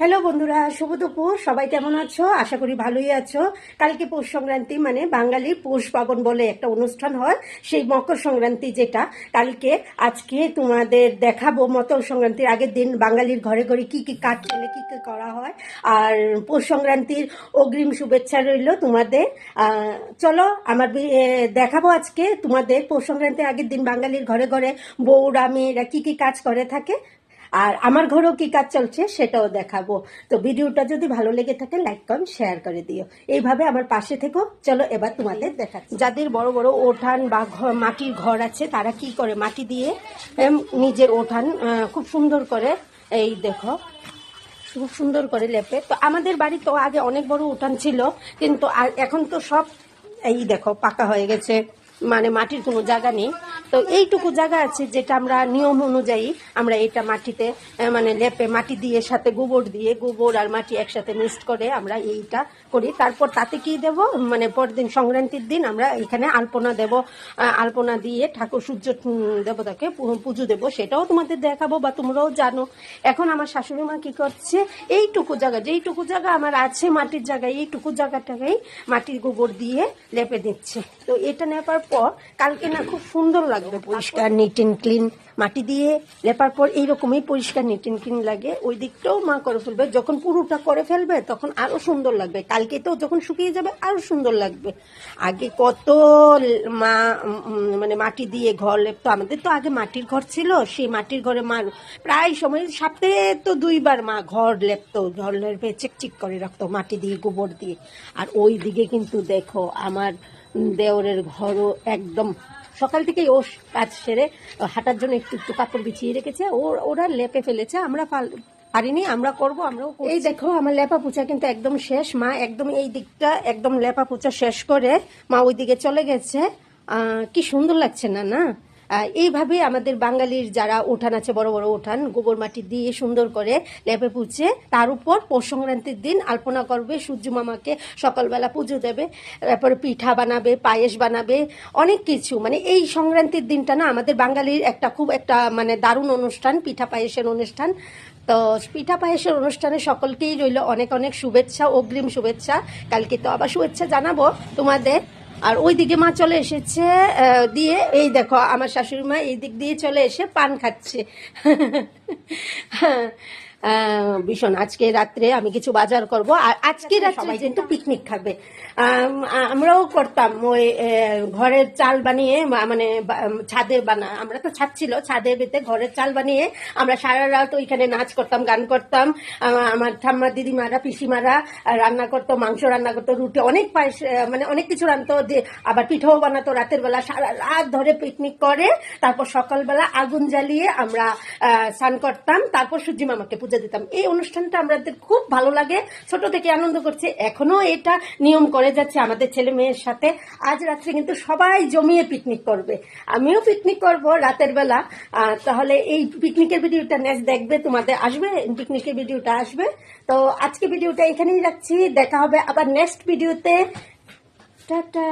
Hello বন্ধুরা, শুভ দুপুর। সবাই কেমন আছো? আশা করি ভালোই আছো। কালকে পৌষ সংক্রান্তি, মানে বাঙালির পৌষ পার্বণ বলে একটা অনুষ্ঠান হয়, সেই মকর সংক্রান্তি যেটা কালকে। আজকে তোমাদের দেখাবো মকর সংক্রান্তির আগের দিন বাঙালির ঘরে ঘরে কি কি কাজ চলে, কি কি করা হয়। আর পৌষ সংক্রান্তির অগ্রিম শুভেচ্ছা রইল তোমাদের। চলো আমার দেখাবো আজকে তোমাদের পৌষ সংক্রান্তির আগের দিন বাঙালির ঘরে ঘরে বউরা মেয়েরা কি কি কাজ করে থাকে, আর আমার ঘরেও কি কাজ চলছে সেটাও দেখাবো। তো ভিডিওটা যদি ভালো লেগে থাকে লাইক কমেন্ট শেয়ার করে দিও, এইভাবে আমার পাশে থেকো। চলো এবার তোমাদের দেখাচ্ছি। যাদের বড় বড় উঠান বা মাটির ঘর আছে তারা কি করে, মাটি দিয়ে নিজের উঠান খুব সুন্দর করে, এই দেখো খুব সুন্দর করে লেপে। তো আমাদের বাড়ি তো আগে অনেক বড় উঠান ছিল, কিন্তু এখন তো সব এই দেখো পাকা হয়ে গেছে, মানে মাটির কোনো জায়গা নেই। তো এইটুকু জায়গা আছে যেটা আমরা নিয়ম অনুযায়ী আমরা এটা মাটিতে মানে লেপে, মাটি দিয়ে সাথে গোবর দিয়ে, গোবর আর মাটি একসাথে মিক্সড করে আমরা এইটা করি। তারপর তাতে কি দেব, মানে পরদিন সংক্রান্তির দিন আমরা এখানে আলপনা দেব, আলপনা দিয়ে ঠাকুর সূর্য দেবতাকে পুজো দেব, সেটাও তোমাদের দেখাবো বা তোমরাও জানো। এখন আমার শাশুড়ি মা কি করছে, এইটুকু জায়গা, যেইটুকু জায়গা আমার আছে মাটির জায়গায়, এইটুকু জায়গাটাকেই মাটির গোবর দিয়ে লেপে দিচ্ছে। তো এটা নেবার পর কালকে না খুব সুন্দর লাগবে, পরিষ্কার নিট এন্ড ক্লিন। মাটি দিয়ে লেপার পর এইরকমই পরিষ্কার নিট এন্ড ক্লিন লাগে। ওই দিকটাও মা করে ফেলবে, যখন পুরোটা করে ফেলবে তখন আরো সুন্দর লাগবে। কালকে তো যখন শুকিয়ে যাবে আরো সুন্দর লাগবে। আগে কত মা মানে মাটি দিয়ে ঘর লেপতো। আমাদের তো আগে মাটির ঘর ছিল, সেই মাটির ঘরে মা প্রায় সময় সপ্তাহে তো 2বার মা ঘর লেপতো, ঘর লেপে চিকচিক করে রাখতো মাটি দিয়ে, গোবর দিয়ে। আর ওই দিকে কিন্তু দেখো আমার দেওরের ঘরও একদম সকাল থেকেই ও কাজ সেরে হাঁটার জন্য একটু একটু কাপড় বিছিয়ে রেখেছে, ওরা লেপে ফেলেছে, আমরা পারিনি, আমরা করবো, আমরাও। এই দেখো আমার লেপা পোছা কিন্তু একদম শেষ। মা একদম এই দিকটা একদম লেপা পোছা শেষ করে মা ওই দিকে চলে গেছে। কি সুন্দর লাগছে না? না, এইভাবে আমাদের বাঙালির যারা উঠান আছে, বড় বড় উঠান, গোবর মাটি দিয়ে সুন্দর করে লেপে পুছে তার উপর পৌষ সংক্রান্তির দিন আলপনা করবে, সূর্য মামাকে সকালবেলা পুজো দেবে, তারপরে পিঠা বানাবে, পায়েস বানাবে, অনেক কিছু। মানে এই সংক্রান্তির দিনটা না আমাদের বাঙালির একটা খুব একটা মানে দারুণ অনুষ্ঠান, পিঠা পায়েসের অনুষ্ঠান। তো পিঠা পায়েসের অনুষ্ঠানে সকলকেই রইল অনেক অনেক শুভেচ্ছা, অগ্রিম শুভেচ্ছা। কালকে তো আবার শুভেচ্ছা জানাবো তোমাদের। আর ওই দিকে মা চলে এসেছে দিয়ে, এই দেখো আমার শাশুড়ি মা এই দিক দিয়ে চলে এসে পান খাচ্ছে। ভীষণ। আজকে রাত্রে আমি কিছু বাজার করব, আর আজকে সবাই কিন্তু পিকনিক খাবে। আমরাও করতাম ওই ঘরের চাল বানিয়ে, মানে ছাদে আমরা তো ছাদ ছিল, ছাদের ভিতরে ঘরের চাল বানিয়ে আমরা সারা রাত ওইখানে নাচ করতাম, গান করতাম। আমার ঠাম্মা দিদিমারা পিসিমারা রান্না করতো, মাংস রান্না করতো, রুটি, অনেক পায়েস, মানে অনেক কিছু রান্নাতো, আবার পিঠাও বানাতো। রাতের বেলা সারা রাত ধরে পিকনিক করে তারপর সকালবেলা আগুন জ্বালিয়ে আমরা স্নান করতাম, তারপর সূর্য মামাকে পূজা দিতাম। এই অনুষ্ঠানটা আমাদের খুব ভালো লাগে, ছোট থেকে আনন্দ করছে, এখনো এটা নিয়ম করে যাচ্ছে আমাদের ছেলে মেয়ের সাথে। আজ রাত্রে কিন্তু সবাই জমিয়ে পিকনিক করবে, আমিও পিকনিক করব রাতের বেলা। তাহলে এই পিকনিকের ভিডিওটা নেক্সট দেখবে, তোমাদের আসবে, পিকনিকের ভিডিওটা আসবে। তো আজকে ভিডিওটা এখানেই রাখছি, দেখা হবে আবার নেক্সট ভিডিওতে। টাটা।